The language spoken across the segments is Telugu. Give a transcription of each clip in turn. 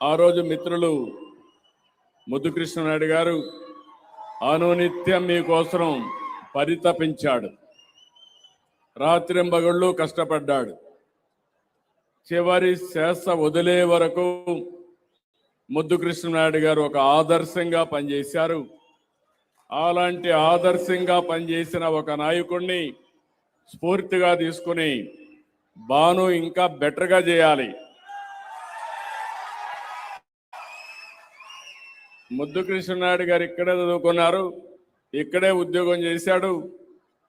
ఆ రోజు మిత్రులు ముద్దు కృష్ణనాయుడు గారు అనునిత్యం మీకోసం పరితపించాడు, రాత్రింబగళ్ళు కష్టపడ్డాడు. చివరి శ్వాస వదిలే వరకు ముద్దు కృష్ణనాయుడు గారు ఒక ఆదర్శంగా పనిచేశారు. అలాంటి ఆదర్శంగా పనిచేసిన ఒక నాయకుడిని స్ఫూర్తిగా తీసుకుని బాను ఇంకా బెటర్గా చేయాలి. ముద్దు కృష్ణనాయుడు గారు ఇక్కడే చదువుకున్నారు, ఇక్కడే ఉద్యోగం చేశాడు.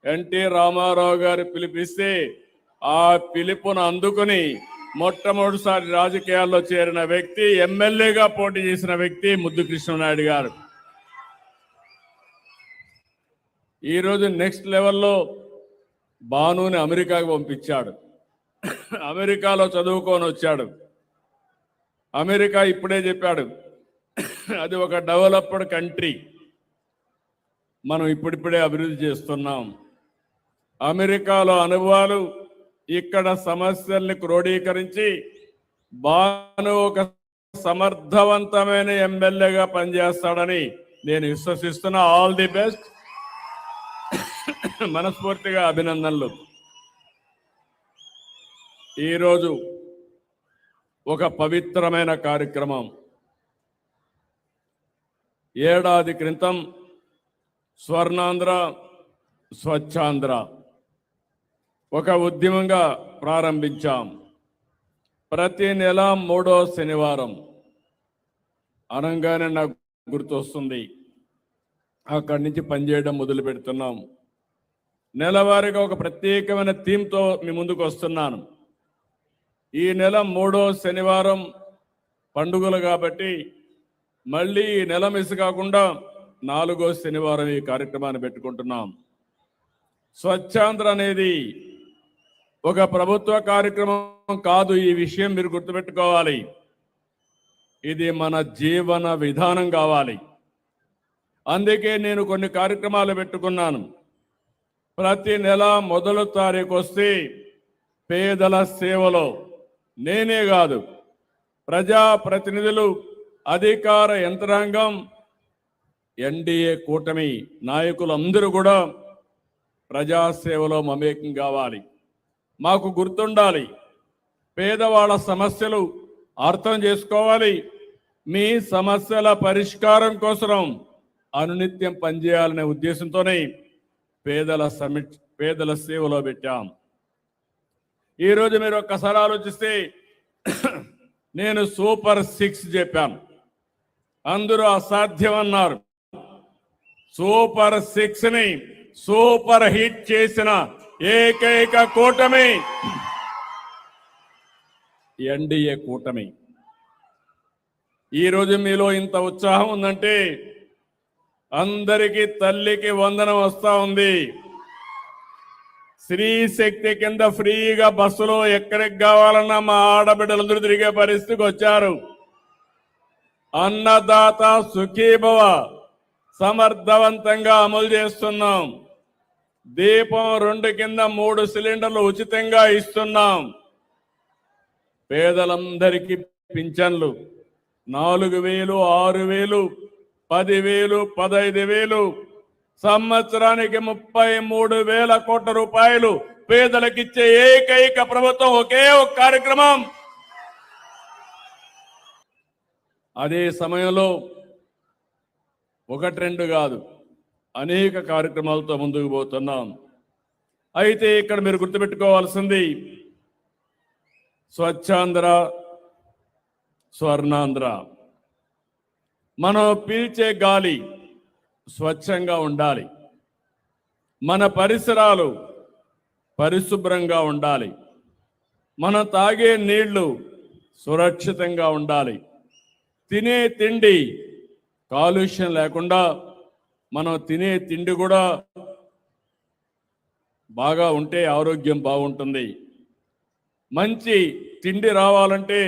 ఎన్టీ రామారావు గారు పిలిపిస్తే ఆ పిలుపును అందుకుని మొట్టమొదటిసారి రాజకీయాల్లో చేరిన వ్యక్తి, ఎమ్మెల్యేగా పోటీ చేసిన వ్యక్తి ముద్దు కృష్ణనాయుడు గారు. ఈరోజు నెక్స్ట్ లెవెల్లో బానుని అమెరికాకు పంపించాడు. అమెరికాలో చదువుకొని వచ్చాడు. అమెరికా ఇప్పుడే చెప్పాడు, అది ఒక డెవలప్డ్ కంట్రీ, మనం ఇప్పుడిప్పుడే అభివృద్ధి చేస్తున్నాం. అమెరికాలో అనుభవాలు ఇక్కడ సమస్యల్ని క్రోడీకరించి బాను ఒక సమర్థవంతమైన ఎమ్మెల్యేగా పనిచేస్తాడని నేను విశ్వసిస్తున్నా. ఆల్ ది బెస్ట్, మనస్ఫూర్తిగా అభినందనలు. ఈరోజు ఒక పవిత్రమైన కార్యక్రమం. ఏడాది క్రితం స్వర్ణాంధ్ర స్వచ్ఛాంధ్ర ఒక ఉద్యమంగా ప్రారంభించాం. ప్రతి నెల 3వ శనివారం అనగానే నాకు గుర్తొస్తుంది, అక్కడి నుంచి పనిచేయడం మొదలు పెడుతున్నాం. నెలవారీగా ఒక ప్రత్యేకమైన థీమ్తో మీ ముందుకు వస్తున్నాను. ఈ నెల 3వ శనివారం పండుగలు కాబట్టి మళ్ళీ ఈ నెల మిస్ కాకుండా 4వ శనివారం ఈ కార్యక్రమాన్ని పెట్టుకుంటున్నాం. స్వచ్ఛాంధ్ర అనేది ఒక ప్రభుత్వ కార్యక్రమం కాదు, ఈ విషయం మీరు గుర్తుపెట్టుకోవాలి. ఇది మన జీవన విధానం కావాలి. అందుకే నేను కొన్ని కార్యక్రమాలు పెట్టుకున్నాను. ప్రతి నెల 1వ తారీఖు వస్తే పేదల సేవలో నేనే కాదు, ప్రజాప్రతినిధులు, అధికార యంత్రాంగం, ఎన్డీఏ కూటమి నాయకులందరూ కూడా ప్రజాసేవలో మమేకం కావాలి. మాకు గుర్తుండాలి, పేదవాళ్ళ సమస్యలు అర్థం చేసుకోవాలి. మీ సమస్యల పరిష్కారం కోసం అనునిత్యం పనిచేయాలనే ఉద్దేశంతోనే పేదల సేవలో పెట్టాం. ఈరోజు మీరు ఒక్కసారి ఆలోచిస్తే నేను సూపర్ 6 చెప్పాను, అందరూ అసాధ్యమన్నారు. సూపర్ 6ని సూపర్ హిట్ చేసిన ఏకైక కూటమి ఎన్డీఏ కూటమి. ఈరోజు మీలో ఇంత ఉత్సాహం ఉందంటే అందరికీ తల్లికి వందనం వస్తా ఉంది. స్త్రీ శక్తి కింద ఫ్రీగా బస్సులో ఎక్కడికి కావాలన్నా మా ఆడబిడ్డలందరూ తిరిగే పరిస్థితికి వచ్చారు. అన్నదాత సుఖీభవ సమర్థవంతంగా అమలు చేస్తున్నాం. దీపం 2 కింద 3 సిలిండర్లు ఉచితంగా ఇస్తున్నాం. పేదలందరికీ పింఛన్లు 4,000, 6,000, 10,000, 15,000, సంవత్సరానికి 33,000 కోట్ల రూపాయలు పేదలకిచ్చే ఏకైక ప్రభుత్వం ఒకే ఒక కార్యక్రమం. అదే సమయంలో 1-2 కాదు, అనేక కార్యక్రమాలతో ముందుకు పోతున్నాం. అయితే ఇక్కడ మీరు గుర్తుపెట్టుకోవాల్సింది, స్వచ్ఛాంధ్ర స్వర్ణాంధ్ర. మనం పీల్చే గాలి స్వచ్ఛంగా ఉండాలి, మన పరిసరాలు పరిశుభ్రంగా ఉండాలి, మనం తాగే నీళ్లు సురక్షితంగా ఉండాలి, తినే తిండి కాలుష్యం లేకుండా మనం తినే తిండి కూడా బాగా ఉంటే ఆరోగ్యం బాగుంటుంది. మంచి తిండి రావాలంటే,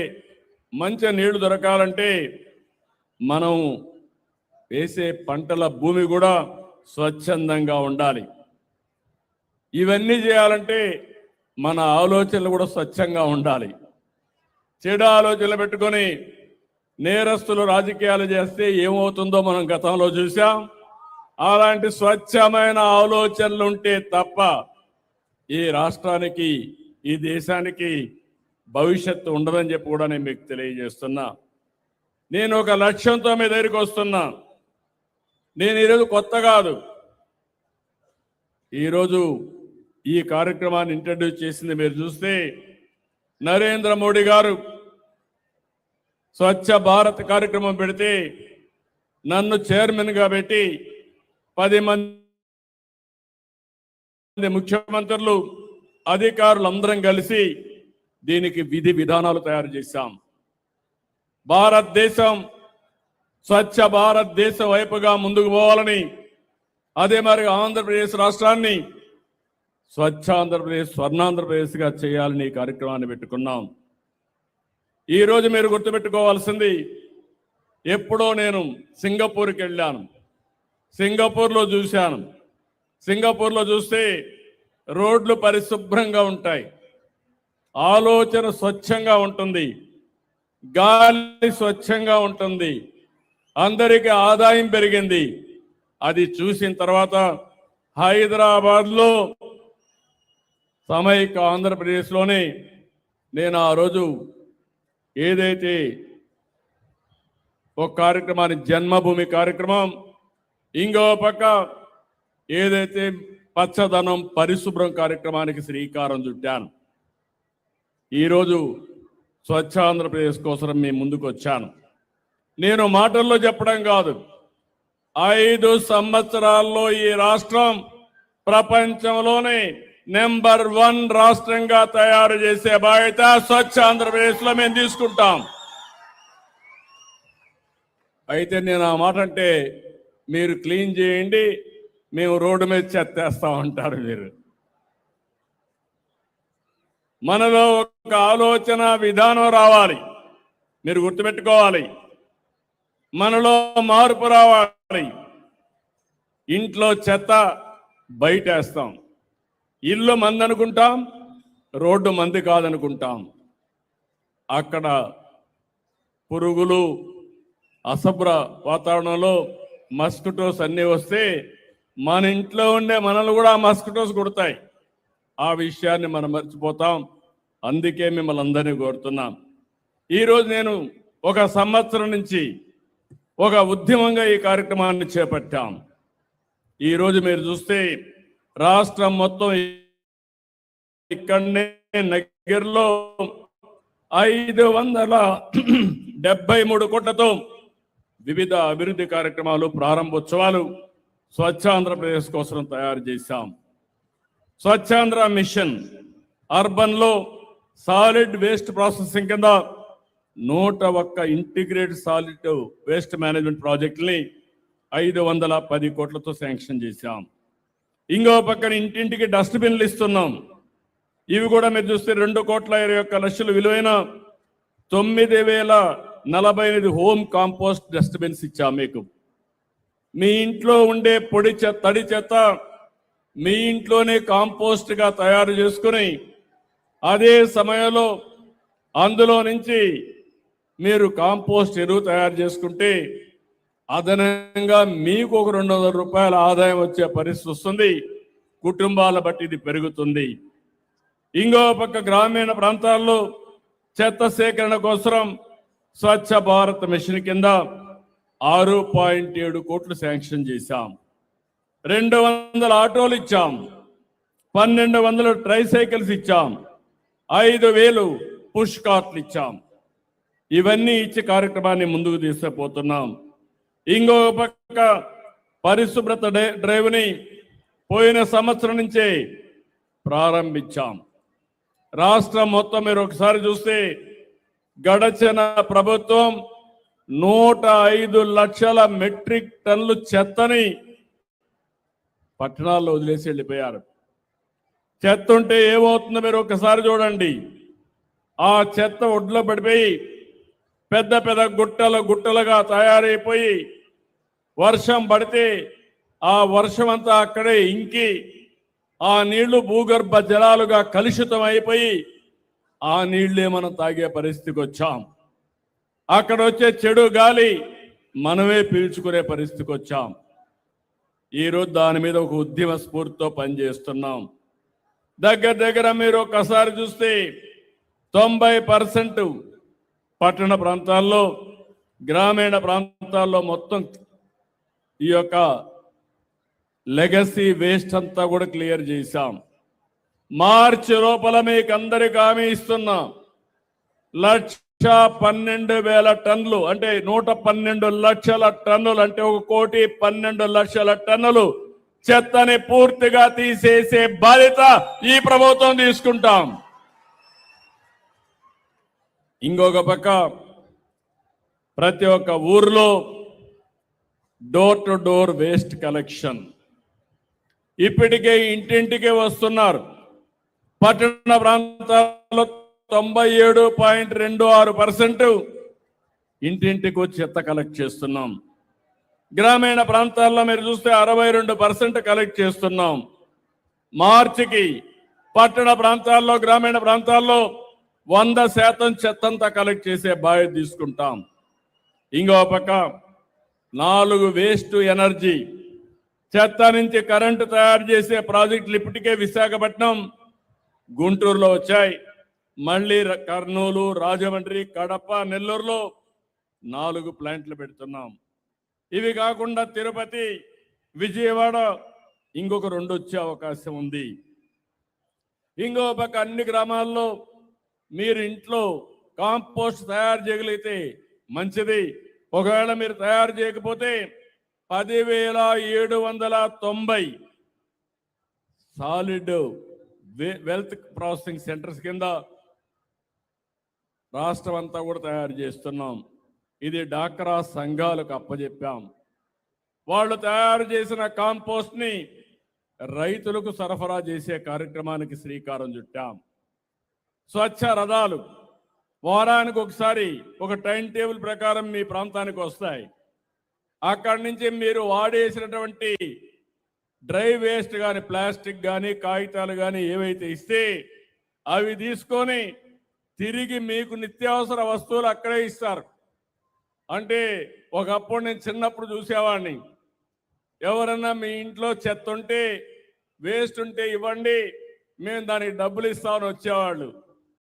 మంచి నీళ్లు దొరకాలంటే మనం వేసే పంటల భూమి కూడా స్వచ్ఛందంగా ఉండాలి. ఇవన్నీ చేయాలంటే మన ఆలోచనలు కూడా స్వచ్ఛంగా ఉండాలి. చెడు ఆలోచనలు పెట్టుకొని నేరస్తులు రాజకీయాలు చేస్తే ఏమవుతుందో మనం గతంలో చూసాం. అలాంటి స్వచ్ఛమైన ఆలోచనలు ఉంటే తప్ప ఈ రాష్ట్రానికి ఈ దేశానికి భవిష్యత్తు ఉండదని చెప్పి కూడా నేను మీకు తెలియజేస్తున్నా. నేను ఒక లక్ష్యంతో మీ దగ్గరికి వస్తున్నా. నేను ఈరోజు కొత్త కాదు. ఈరోజు ఈ కార్యక్రమాన్ని ఇంట్రడ్యూస్ చేసింది మీరు చూస్తే నరేంద్ర మోడీ గారు స్వచ్ఛ భారత్ కార్యక్రమం పెడితే నన్ను చైర్మన్గా పెట్టి 10 మంది ముఖ్యమంత్రులు అధికారులు అందరం కలిసి దీనికి విధి విధానాలు తయారు చేశాం. భారతదేశం స్వచ్ఛ భారతదేశం వైపుగా ముందుకు పోవాలని, అదే మరి ఆంధ్రప్రదేశ్ రాష్ట్రాన్ని స్వచ్ఛ ఆంధ్రప్రదేశ్ స్వర్ణాంధ్రప్రదేశ్గా చేయాలని ఈ కార్యక్రమాన్ని పెట్టుకున్నాం. ఈరోజు మీరు గుర్తుపెట్టుకోవాల్సింది, ఎప్పుడో నేను సింగపూర్కి వెళ్ళాను. సింగపూర్లో చూశాను. సింగపూర్లో చూస్తే రోడ్లు పరిశుభ్రంగా ఉంటాయి, ఆలోచన స్వచ్ఛంగా ఉంటుంది, గాలి స్వచ్ఛంగా ఉంటుంది, అందరికీ ఆదాయం పెరిగింది. అది చూసిన తర్వాత హైదరాబాద్లో సమైక్య ఆంధ్రప్రదేశ్లోనే నేను ఆ రోజు ఏదైతే ఒక కార్యక్రమాన్ని జన్మభూమి కార్యక్రమం, ఇంకో పక్క ఏదైతే పచ్చదనం పరిశుభ్రం కార్యక్రమానికి శ్రీకారం చుట్టాను. ఈరోజు స్వచ్ఛ ఆంధ్రప్రదేశ్ కోసం మీ ముందుకు వచ్చాను. నేను మాటల్లో చెప్పడం కాదు, 5 సంవత్సరాల్లో ఈ రాష్ట్రం ప్రపంచంలోనే నెంబర్ 1 రాష్ట్రంగా తయారు చేసే బాధ్యత స్వచ్ఛ ఆంధ్రప్రదేశ్లో మేము తీసుకుంటాం. అయితే నేను ఆ మాట అంటే మీరు క్లీన్ చేయండి, మేము రోడ్డు మీద చెత్తేస్తామంటారు. మీరు మనలో ఒక ఆలోచన విధానం రావాలి. మీరు గుర్తుపెట్టుకోవాలి, మనలో మార్పు రావాలి. ఇంట్లో చెత్త బయటేస్తాం, ఇల్లు మంది అనుకుంటాం, రోడ్డు మంది కాదనుకుంటాం. అక్కడ పురుగులు, అశుభ్ర వాతావరణంలో మస్కిటోస్ అన్నీ వస్తే మన ఇంట్లో ఉండే మనల్ని కూడా మస్కిటోస్ కొడతాయి. ఆ విషయాన్ని మనం మర్చిపోతాం. అందుకే మిమ్మల్ని అందరినీ కోరుతున్నాం. ఈరోజు నేను 1 సంవత్సరం నుంచి ఒక ఉద్యమంగా ఈ కార్యక్రమాన్ని చేపట్టాం. ఈరోజు మీరు చూస్తే రాష్ట్రం మొత్తం ఇక్కడనే నగర్లో 573 కోట్లతో వివిధ అభివృద్ధి కార్యక్రమాలు, ప్రారంభోత్సవాలు స్వచ్ఛ ఆంధ్రప్రదేశ్ కోసం తయారు చేశాం. స్వచ్ఛాంధ్ర మిషన్ అర్బన్లో సాలిడ్ వేస్ట్ ప్రాసెసింగ్ కింద 101 ఇంటిగ్రేటెడ్ సాలిడ్ వేస్ట్ మేనేజ్మెంట్ ప్రాజెక్టుని 510 కోట్లతో శాంక్షన్ చేశాం. ఇంకో పక్కన ఇంటింటికి డస్ట్బిన్లు ఇస్తున్నాం. ఇవి కూడా మీరు చూస్తే 2,21,00,000 విలువైన 9,048 హోమ్ కాంపోస్ట్ డస్ట్బిన్స్ ఇచ్చాం. మీకు మీ ఇంట్లో ఉండే పొడి చెత్త, తడి చెత్త మీ ఇంట్లోనే కాంపోస్ట్గా తయారు చేసుకుని అదే సమయంలో అందులో నుంచి మీరు కాంపోస్ట్ ఎరువు తయారు చేసుకుంటే అదనంగా మీకు ఒక 200 రూపాయల ఆదాయం వచ్చే పరిస్థితి వస్తుంది. కుటుంబాల బట్టి ఇది పెరుగుతుంది. ఇంకో పక్క గ్రామీణ ప్రాంతాల్లో చెత్త సేకరణ కోసం స్వచ్ఛ భారత్ మిషన్ కింద 6.7 కోట్లు శాంక్షన్ చేశాం. 200 ఆటోలు ఇచ్చాం, 1,200 ట్రైసైకిల్స్ ఇచ్చాం, 5,000 పుష్ కార్ట్లు ఇచ్చాం. ఇవన్నీ ఇచ్చే కార్యక్రమాన్ని ముందుకు తీసుకుపోతున్నాం. ఇంకో పక్క పరిశుభ్రత డ్రైవ్ని పోయిన సంవత్సరం నుంచే ప్రారంభించాం. రాష్ట్రం మొత్తం మీరు ఒకసారి చూస్తే గడచిన ప్రభుత్వం 105 లక్షల మెట్రిక్ టన్నులు చెత్తని పట్టణాల్లో వదిలేసి వెళ్ళిపోయారు. చెత్త ఉంటే ఏమవుతుందో మీరు ఒకసారి చూడండి. ఆ చెత్త ఒడ్లో పడిపోయి పెద్ద పెద్ద గుట్టలుగా తయారైపోయి వర్షం పడితే ఆ వర్షం అంతా అక్కడే ఇంకి ఆ నీళ్లు భూగర్భ జలాలుగా కలుషితం అయిపోయి ఆ నీళ్లే మనం తాగే పరిస్థితికి వచ్చాం. అక్కడ వచ్చే చెడు గాలి మనమే పీల్చుకునే పరిస్థితికి వచ్చాం. ఈరోజు దాని మీద ఒక ఉద్యమ స్ఫూర్తితో పనిచేస్తున్నాం. దగ్గర మీరు ఒకసారి చూస్తే 90% పట్టణ ప్రాంతాల్లో, గ్రామీణ ప్రాంతాల్లో మొత్తం ఈ యొక్క లెగసీ వేస్ట్ అంతా కూడా క్లియర్ చేశాం. మార్చి లోపల మీకు అందరికి హామీ ఇస్తున్నాం. 1,12,000 టన్నులు అంటే 112 లక్షల టన్నులు అంటే 1,12,00,000 టన్నులు చెత్తని పూర్తిగా తీసేసే బాధ్యత ఈ ప్రభుత్వం తీసుకుంటాం. ఇంకొక పక్క ప్రతి ఒక్క ఊర్లో door to door waste collection ఇప్పటికే ఇంటింటికి వస్తున్నారు. పట్టణ ప్రాంతాల్లో 97.26% ఇంటింటికి వచ్చి చెత్త కలెక్ట్ చేస్తున్నాం. గ్రామీణ ప్రాంతాల్లో మీరు చూస్తే 62% కలెక్ట్ చేస్తున్నాం. మార్చికి పట్టణ ప్రాంతాల్లో, గ్రామీణ ప్రాంతాల్లో 100% చెత్తంతా కలెక్ట్ చేసే బాధ్యత తీసుకుంటాం. ఇంకో పక్క 4 వేస్ట్ ఎనర్జీ చెత్త నుంచి కరెంటు తయారు చేసే ప్రాజెక్టులు ఇప్పటికే విశాఖపట్నం, గుంటూరులో వచ్చాయి. మళ్ళీ కర్నూలు, రాజమండ్రి, కడప, నెల్లూరులో 4 ప్లాంట్లు పెడుతున్నాం. ఇవి కాకుండా తిరుపతి, విజయవాడ ఇంకొక 2 వచ్చే అవకాశం ఉంది. ఇంకో పక్క అన్ని గ్రామాల్లో మీరు ఇంట్లో కాంపోస్ట్ తయారు చేయగలిగితే మంచిది. ఒకవేళ మీరు తయారు చేయకపోతే 10,790 సాలిడ్ వెల్త్ ప్రాసెసింగ్ సెంటర్స్ కింద రాష్ట్రం అంతా కూడా తయారు చేస్తున్నాం. ఇది డాక్రా సంఘాలకు అప్పచెప్పాం. వాళ్ళు తయారు చేసిన కాంపోస్ట్ ని రైతులకు సరఫరా చేసే కార్యక్రమానికి శ్రీకారం చుట్టాం. స్వచ్ఛ రథాలు వారానికి ఒకసారి ఒక టైం టేబుల్ ప్రకారం మీ ప్రాంతానికి వస్తాయి. అక్కడి నుంచి మీరు వాడేసినటువంటి డ్రై వేస్ట్ కానీ, ప్లాస్టిక్ కానీ, కాగితాలు కానీ ఏవైతే ఇస్తే అవి తీసుకొని తిరిగి మీకు నిత్యావసర వస్తువులు అక్కడే ఇస్తారు. అంటే ఒకప్పుడు నేను చిన్నప్పుడు చూసేవాడిని, ఎవరన్నా మీ ఇంట్లో చెత్త ఉంటే, వేస్ట్ ఉంటే ఇవ్వండి, మేము దానికి డబ్బులు ఇస్తామని వచ్చేవాళ్ళు.